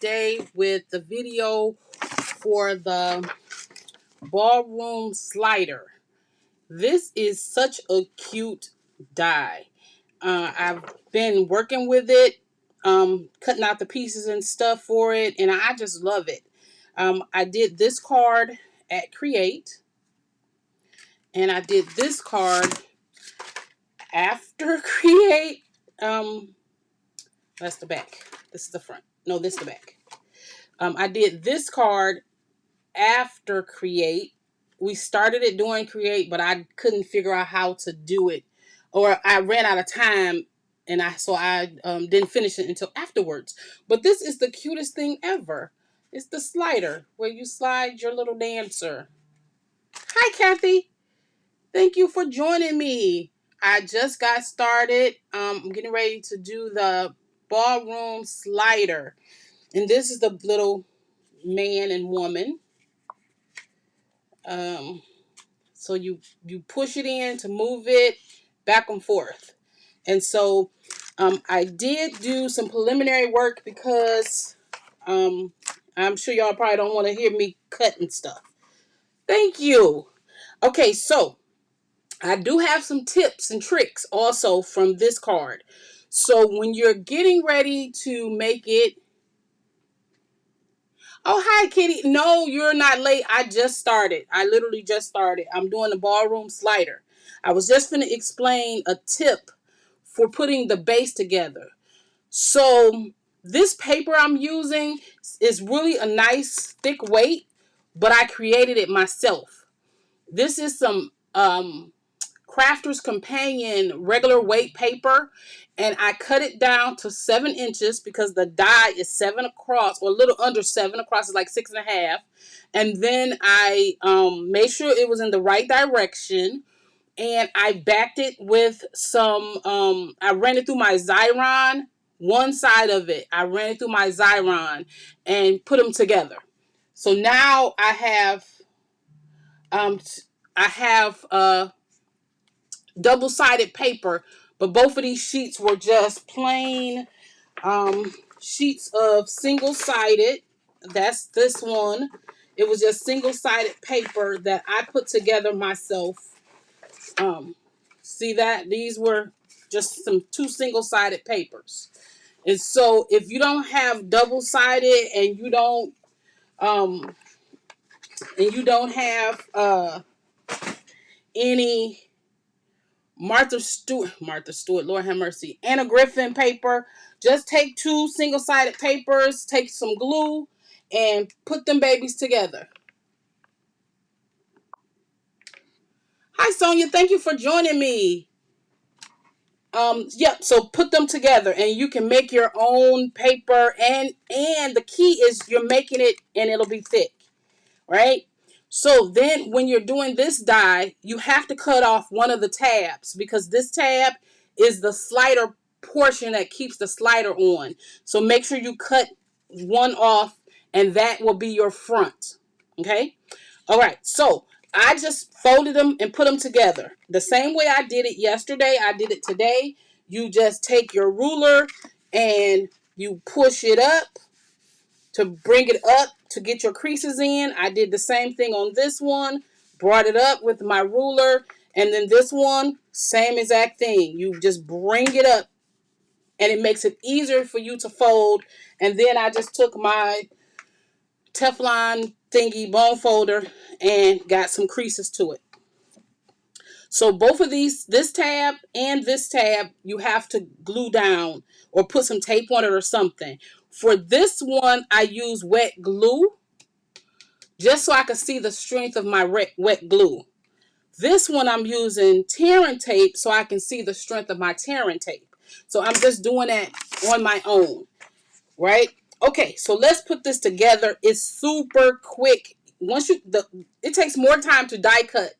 today with the video for the Ballroom slider. This is such a cute die. I've been working with it, cutting out the pieces and stuff for it, and I just love it. I did this card at Create, and I did this card after Create. That's the back. This is the front. No, this is the back. I did this card after Create. We started it doing Create, but I couldn't figure out how to do it, or I ran out of time, and I didn't finish it until afterwards. But this is the cutest thing ever. It's the slider where you slide your little dancer. Hi, Kathy. Thank you for joining me. I just got started. I'm getting ready to do the Ballroom slider, and this is the little man and woman. So you push it in to move it back and forth. And so I did do some preliminary work because I'm sure y'all probably don't want to hear me cutting stuff. Thank you. Okay, so I do have some tips and tricks also from this card. So when you're getting ready to make it, oh, hi, Kitty. No, you're not late. I just started. I literally just started. I'm doing the Ballroom slider. I was just going to explain a tip for putting the base together. So this paper I'm using is really a nice thick weight, but I created it myself. This is some Crafter's Companion regular weight paper, and I cut it down to 7 inches because the die is 7 across, or a little under 7 across, is like 6.5. And then I made sure it was in the right direction, and I backed it with some I ran it through my Xyron. One side of it I ran it through my Xyron and put them together. So now I have double-sided paper, but both of these sheets were just plain sheets of single-sided. That's this one. It was just single-sided paper that I put together myself. See that? These were just some 2 single-sided papers. And so if you don't have double-sided and you don't have any Martha Stewart, Lord have mercy, Anna Griffin paper, just take 2 single-sided papers, take some glue, and put them babies together. Hi, Sonia. Thank you for joining me. Yep, so put them together, and you can make your own paper, and the key is you're making it, and it'll be thick, right? So then when you're doing this die, you have to cut off one of the tabs, because this tab is the slider portion that keeps the slider on. So make sure you cut one off, and that will be your front. Okay? All right. So I just folded them and put them together. The same way I did it yesterday, I did it today. You just take your ruler and you push it up to bring it up to get your creases in. I did the same thing on this one. Brought it up with my ruler. And then this one, same exact thing. You just bring it up, and it makes it easier for you to fold. And then I just took my Teflon thingy bone folder and got some creases to it. So both of these, this tab and this tab, you have to glue down or put some tape on it or something. For this one, I use wet glue just so I can see the strength of my wet glue. This one I'm using tearing tape so I can see the strength of my tearing tape. So I'm just doing that on my own, right? Okay, so let's put this together. It's super quick. It takes more time to die cut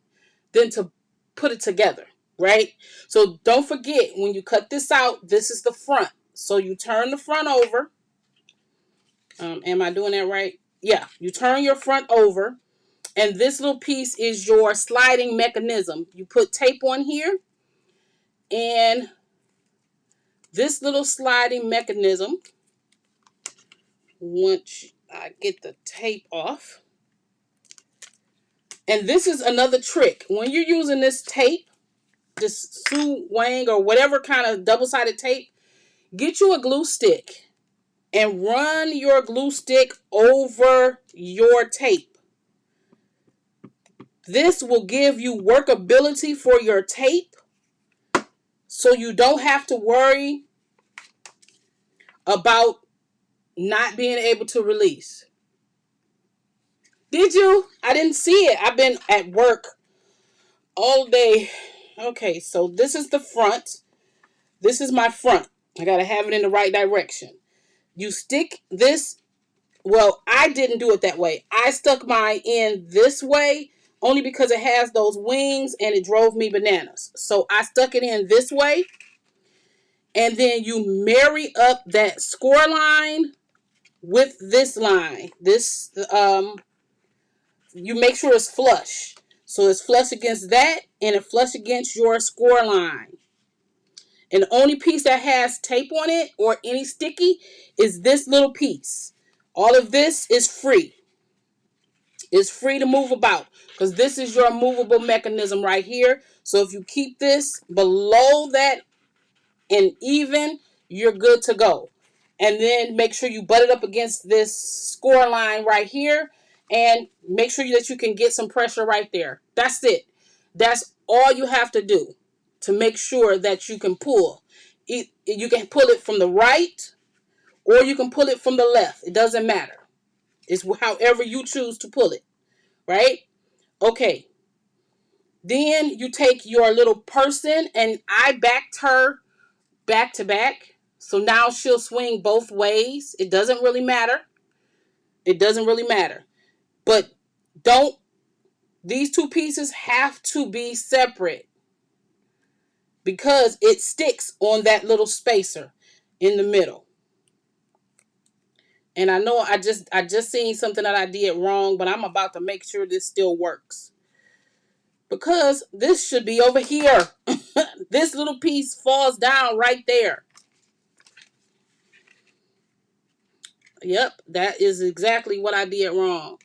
than to put it together, right? So don't forget, when you cut this out, this is the front. So you turn the front over. Am I doing that right? Yeah, you turn your front over, and this little piece is your sliding mechanism. You put tape on here, and this little sliding mechanism once I get the tape off. And this is another trick. When you're using this tape, this Sue Wang or whatever kind of double-sided tape, get you a glue stick and run your glue stick over your tape. This will give you workability for your tape, so you don't have to worry about not being able to release. Did you? I didn't see it. I've been at work all day. Okay, so this is the front. This is my front. I gotta have it in the right direction. You stick this, well, I didn't do it that way. I stuck mine in this way only because it has those wings and it drove me bananas. So I stuck it in this way, and then you marry up that score line with this line. This, you make sure it's flush. So it's flush against that and it flush against your score line. And the only piece that has tape on it or any sticky is this little piece. All of this is free. It's free to move about because this is your movable mechanism right here. So if you keep this below that and even, you're good to go. And then make sure you butt it up against this score line right here and make sure that you can get some pressure right there. That's it. That's all you have to do to make sure that you can pull. You can pull it from the right or you can pull it from the left. It doesn't matter. It's however you choose to pull it, right? Okay. Then you take your little person, and I backed her back to back. So now she'll swing both ways. It doesn't really matter. It doesn't really matter. But these two pieces have to be separate because it sticks on that little spacer in the middle. And I know I just seen something that I did wrong, but I'm about to make sure this still works. Because this should be over here. This little piece falls down right there. Yep, that is exactly what I did wrong.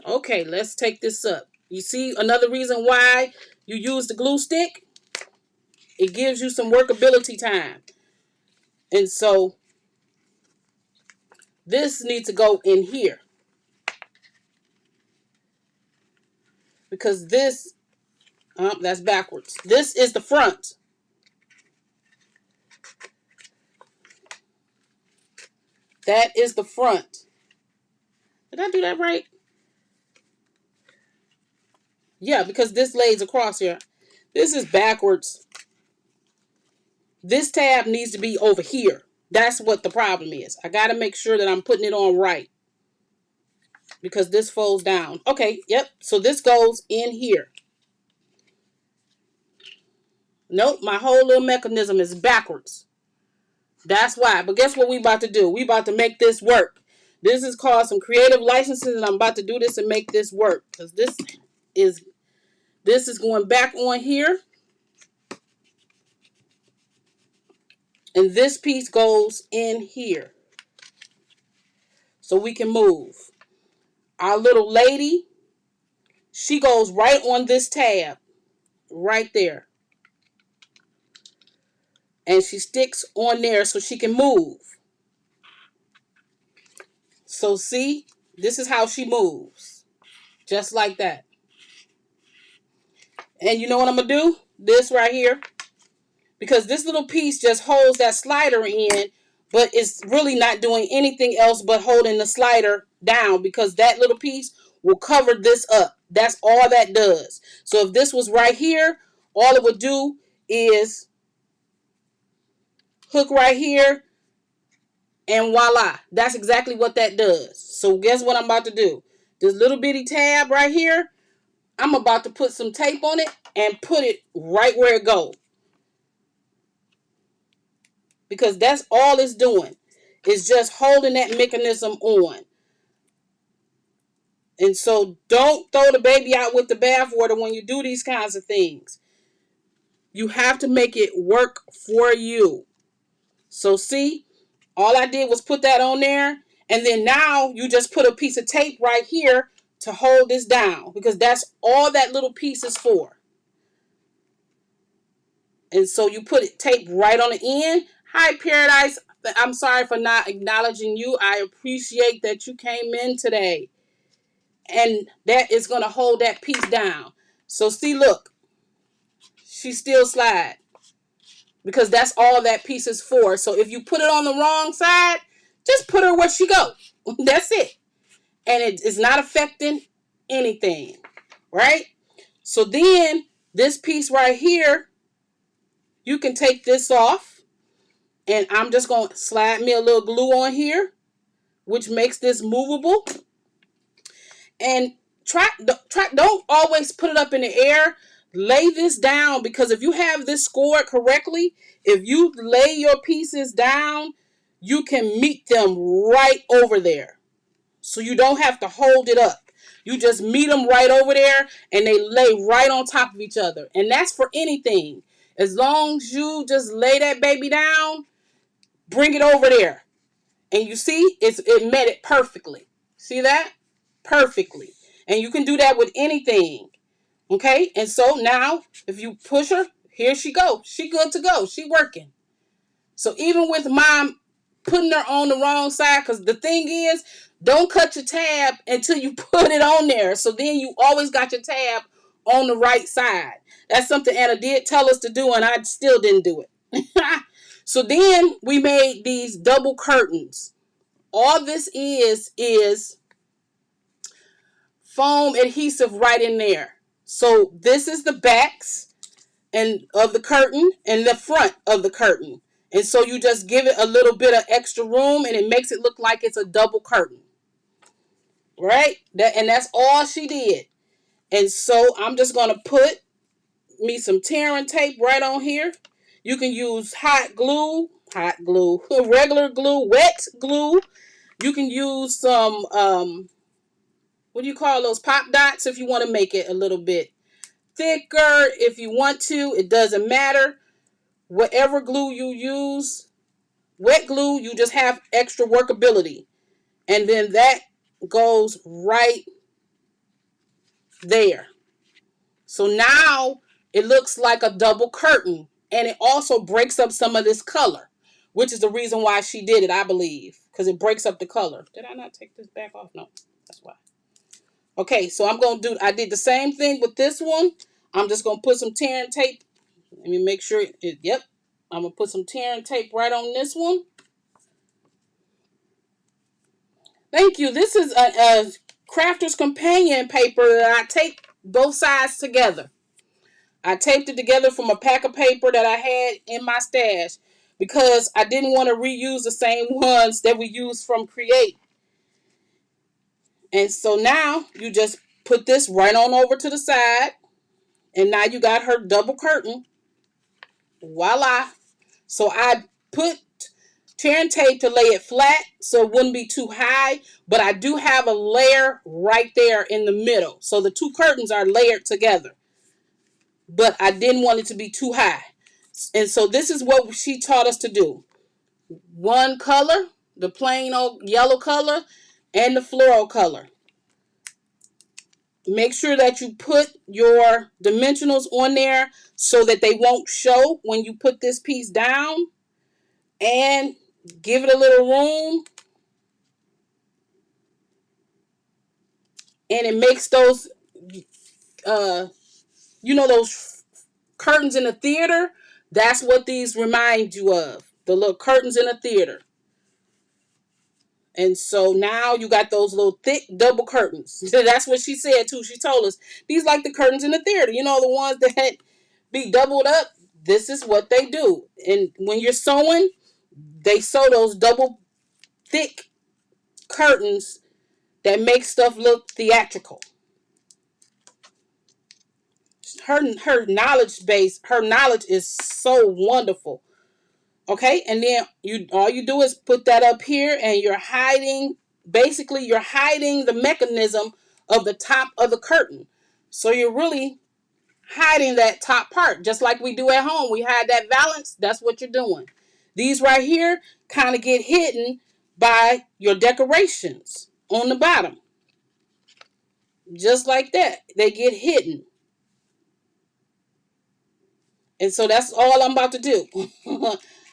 Okay, let's take this up. You see another reason why you use the glue stick? It gives you some workability time. And so this needs to go in here. Because this, that's backwards. This is the front. That is the front. Did I do that right? Yeah, because this lays across here. This is backwards. This tab needs to be over here. That's what the problem is. I got to make sure that I'm putting it on right. Because this folds down. Okay, yep. So this goes in here. Nope, my whole little mechanism is backwards. That's why. But guess what we about to do? We about to make this work. This is called some creative licenses, and I'm about to do this and make this work. Because this is going back on here. And this piece goes in here. So we can move. Our little lady, she goes right on this tab. Right there. And she sticks on there so she can move. So see, this is how she moves. Just like that. And you know what I'm going to do? This right here. Because this little piece just holds that slider in, but it's really not doing anything else but holding the slider down, because that little piece will cover this up. That's all that does. So if this was right here, all it would do is hook right here, and voila. That's exactly what that does. So guess what I'm about to do? This little bitty tab right here, I'm about to put some tape on it and put it right where it goes. Because that's all it's doing. It's just holding that mechanism on. And so don't throw the baby out with the bathwater when you do these kinds of things. You have to make it work for you. So see, All I did was put that on there. And then now you just put a piece of tape right here to hold this down, because that's all that little piece is for. And so you put it tape right on the end. Hi, Paradise. I'm sorry for not acknowledging you. I appreciate that you came in today. And that is going to hold that piece down. So see, look, she still slide, because that's all that piece is for. So if you put it on the wrong side, just put her where she go. That's it. And it is not affecting anything, right? So then this piece right here, you can take this off, and I'm just going to slide me a little glue on here, which makes this movable. And don't always put it up in the air. Lay this down, because if you have this scored correctly, if you lay your pieces down, you can meet them right over there. So you don't have to hold it up. You just meet them right over there, and they lay right on top of each other. And that's for anything. As long as you just lay that baby down, bring it over there. And you see, it met it perfectly. See that? Perfectly. And you can do that with anything. Okay? And so now, if you push her, here she goes. She good to go. She working. So even with Mom putting her on the wrong side, because the thing is, don't cut your tab until you put it on there. So then you always got your tab on the right side. That's something Anna did tell us to do, and I still didn't do it. So then we made these double curtains. All this is foam adhesive right in there. So this is the backs and of the curtain and the front of the curtain. And so you just give it a little bit of extra room, and it makes it look like it's a double curtain. Right? And that's all she did. And so I'm just going to put me some tearing tape right on here. You can use hot glue, regular glue, wet glue. You can use some, what do you call those, pop dots, if you want to make it a little bit thicker. If you want to, it doesn't matter. Whatever glue you use, wet glue, you just have extra workability. And then that goes right there. So now it looks like a double curtain, and it also breaks up some of this color, which is the reason why she did it, I believe, because it breaks up the color. Did I not take this back off? No, that's why. Okay, so I did the same thing with this one. I'm just going to put some tearing tape. Let me make sure yep. I'm going to put some tearing tape right on this one. Thank you. This is a Crafter's Companion paper that I taped both sides together. I taped it together from a pack of paper that I had in my stash, because I didn't want to reuse the same ones that we used from Create. And so now you just put this right on over to the side, and now you got her double curtain. Voila. So I put tearing tape to lay it flat so it wouldn't be too high, but I do have a layer right there in the middle. So the two curtains are layered together, but I didn't want it to be too high. And so this is what she taught us to do. One color, the plain old yellow color, and the floral color. Make sure that you put your dimensionals on there so that they won't show when you put this piece down. And give it a little room. And it makes those, those curtains in the theater. That's what these remind you of. The little curtains in a theater. And so now you got those little thick double curtains. That's what she said too. She told us these like the curtains in the theater. You know, the ones that be doubled up. This is what they do. And when you're sewing, they sew those double thick curtains that make stuff look theatrical. Her knowledge base, her knowledge is so wonderful. Okay, and then all you do is put that up here, and you're hiding the mechanism of the top of the curtain. So you're really hiding that top part, just like we do at home. We hide that valance. That's what you're doing. These right here kind of get hidden by your decorations on the bottom. Just like that. They get hidden. And so that's all I'm about to do.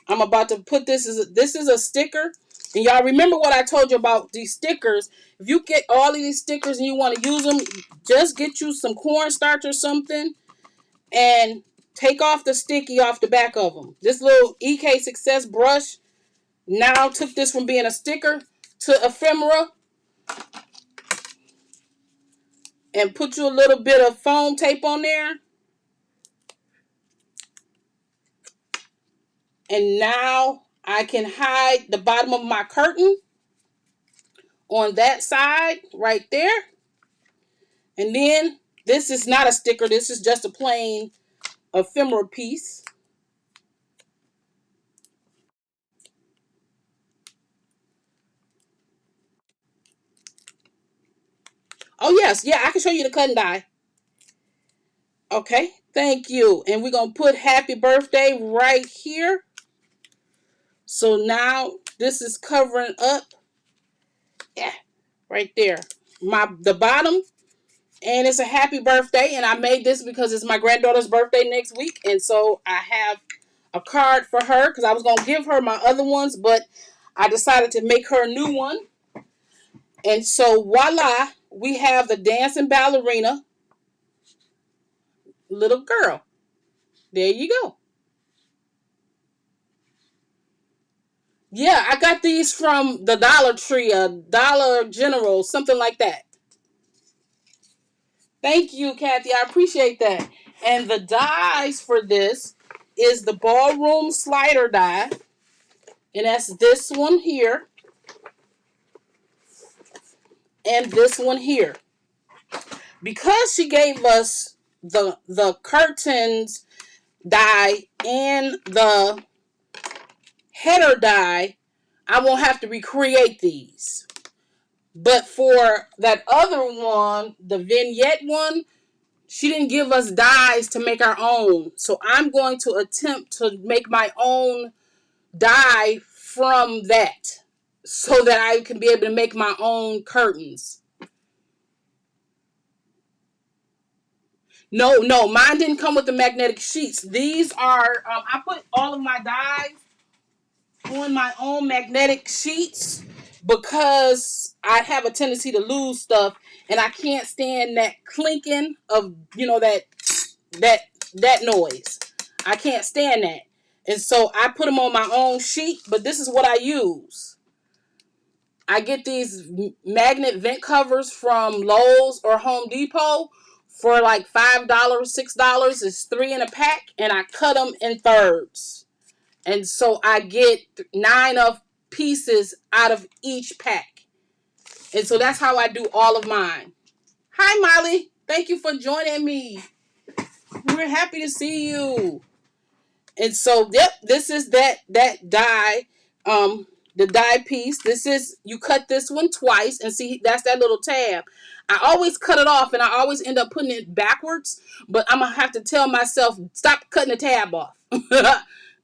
I'm about to put this is a sticker. And y'all remember what I told you about these stickers. If you get all of these stickers and you want to use them, just get you some cornstarch or something and take off the sticky off the back of them. This little EK Success brush now took this from being a sticker to ephemera and put you a little bit of foam tape on there. And now I can hide the bottom of my curtain on that side right there. And then this is not a sticker. This is just a plain ephemera piece. Oh, yes. Yeah, I can show you the cut and die. Okay. Thank you. And we're going to put happy birthday right here. So now this is covering up. Yeah, right there. The bottom. And it's a happy birthday. And I made this because it's my granddaughter's birthday next week. And so I have a card for her because I was going to give her my other ones, but I decided to make her a new one. And so voila, we have the dancing ballerina little girl. There you go. Yeah, I got these from the Dollar Tree, Dollar General, something like that. Thank you, Kathy. I appreciate that. And the dies for this is the Ballroom slider die. And that's this one here. And this one here. Because she gave us the curtains die and the header die, I won't have to recreate these. But for that other one, the vignette one, she didn't give us dies to make our own. So I'm going to attempt to make my own die from that so that I can be able to make my own curtains. No, mine didn't come with the magnetic sheets. These are, I put all of my dies on my own magnetic sheets because I have a tendency to lose stuff and I can't stand that clinking of, that noise. I can't stand that. And so I put them on my own sheet, but this is what I use. I get these magnet vent covers from Lowe's or Home Depot for like $5, $6. It's 3 in a pack, and I cut them in thirds. And so I get 9 of pieces out of each pack. And so that's how I do all of mine. Hi, Molly. Thank you for joining me. We're happy to see you. And so, yep, this is that die, the die piece. This is, you cut this one twice, and see, that's that little tab. I always cut it off, and I always end up putting it backwards, but I'm going to have to tell myself, stop cutting the tab off.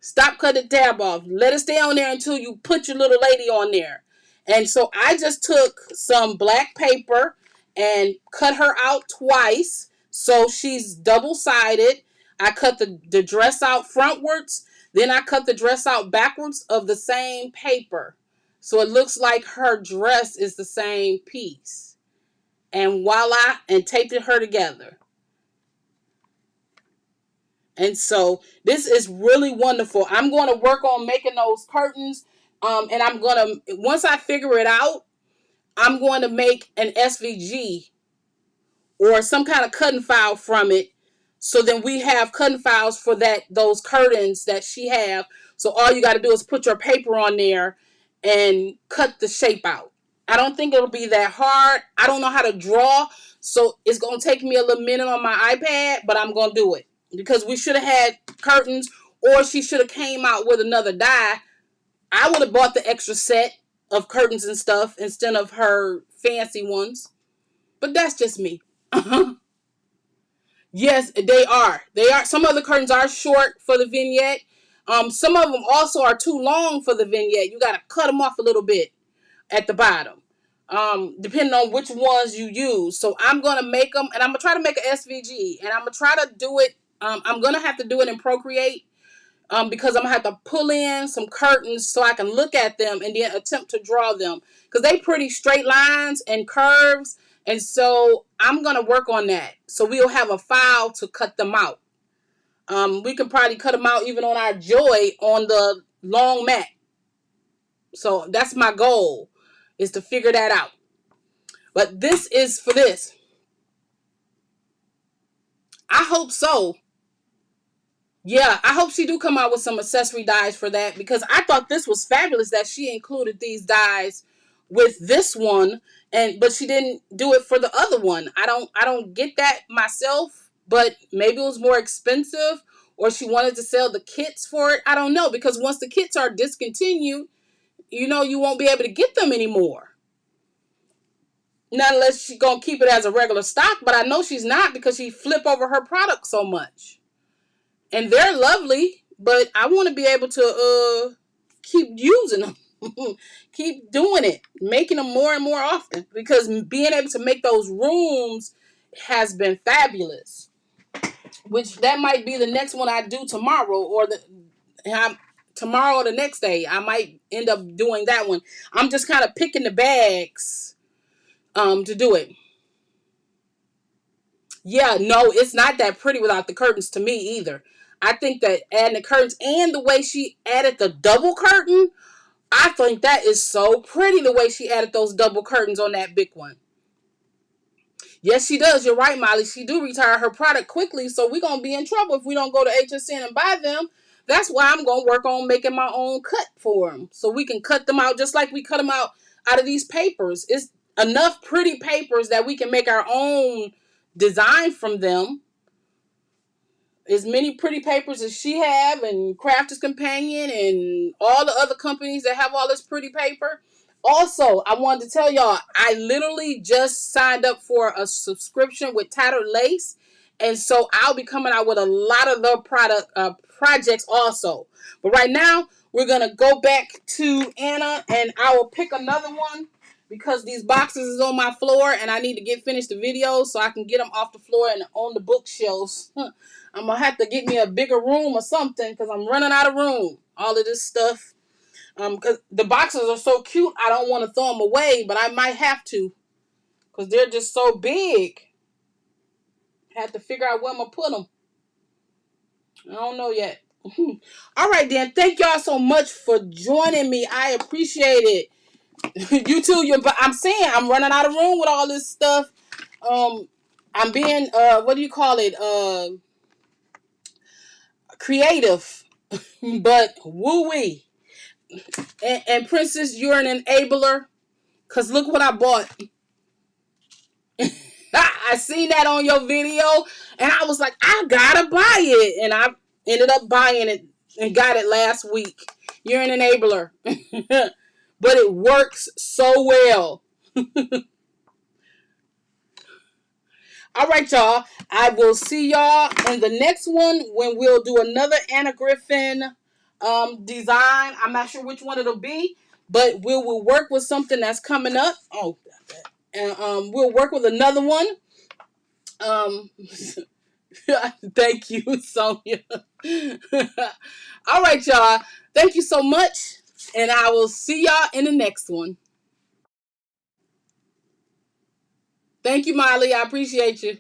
Stop cutting the tab off. Let it stay on there until you put your little lady on there. And so I just took some black paper and cut her out twice, so she's double-sided. I cut the dress out frontwards. Then I cut the dress out backwards of the same paper. So it looks like her dress is the same piece. And voila, and taped her together. And so this is really wonderful. I'm going to work on making those curtains. And I'm going to, once I figure it out, I'm going to make an SVG or some kind of cutting file from it. So then we have cutting files for those curtains that she have. So all you got to do is put your paper on there and cut the shape out. I don't think it'll be that hard. I don't know how to draw. So it's going to take me a little minute on my iPad, but I'm going to do it. Because we should have had curtains, or she should have came out with another die. I would have bought the extra set of curtains and stuff instead of her fancy ones. But that's just me. Yes, they are. They are. Some of the curtains are short for the vignette. Some of them also are too long for the vignette. You got to cut them off a little bit at the bottom, depending on which ones you use. So I'm going to make them, and I'm going to try to make an SVG, and I'm going to try to do it. I'm going to have to do it in Procreate, because I'm going to have to pull in some curtains so I can look at them and then attempt to draw them, because they pretty straight lines and curves. And so I'm going to work on that. So we'll have a file to cut them out. We can probably cut them out even on our Joy on the long mat. So that's my goal, is to figure that out. But this is for this. I hope so. Yeah, I hope she do come out with some accessory dies for that, because I thought this was fabulous that she included these dies with this one, but she didn't do it for the other one. I don't get that myself, but maybe it was more expensive, or she wanted to sell the kits for it. I don't know, because once the kits are discontinued, you won't be able to get them anymore. Not unless she's gonna keep it as a regular stock, but I know she's not, because she flip over her product so much. And they're lovely, but I want to be able to keep using them. Keep doing it, making them more and more often, because being able to make those rooms has been fabulous. Which that might be the next one I do tomorrow, or tomorrow or the next day. I might end up doing that one. I'm just kind of picking the bags to do it. Yeah, no, it's not that pretty without the curtains to me either. I think that adding the curtains and the way she added the double curtain, I think that is so pretty, the way she added those double curtains on that big one. Yes, she does. You're right, Molly. She do retire her product quickly, so we're going to be in trouble if we don't go to HSN and buy them. That's why I'm going to work on making my own cut for them, so we can cut them out just like we cut them out of these papers. It's enough pretty papers that we can make our own design from them. As many pretty papers as she have, and Crafters Companion, and all the other companies that have all this pretty paper. Also, I wanted to tell y'all, I literally just signed up for a subscription with Tattered Lace, and so I'll be coming out with a lot of the projects also. But right now, we're gonna go back to Anna, and I will pick another one, because these boxes is on my floor, and I need to get finished the video so I can get them off the floor and on the bookshelves. I'm going to have to get me a bigger room or something, because I'm running out of room. All of this stuff. Because the boxes are so cute, I don't want to throw them away, but I might have to, because they're just so big. I have to figure out where I'm going to put them. I don't know yet. All right, then. Thank y'all so much for joining me. I appreciate it. You too. I'm saying I'm running out of room with all this stuff. I'm being, what do you call it? Creative. But woo-wee. And Princess, you're an enabler, because look what I bought. I seen that on your video, and I was like, I gotta buy it. And I ended up buying it and got it last week. You're an enabler. But it works so well. All right, y'all. I will see y'all in the next one, when we'll do another Anna Griffin design. I'm not sure which one it'll be, but we'll work with something that's coming up. Oh, and we'll work with another one. Thank you, Sonia. All right, y'all. Thank you so much, and I will see y'all in the next one. Thank you, Molly. I appreciate you.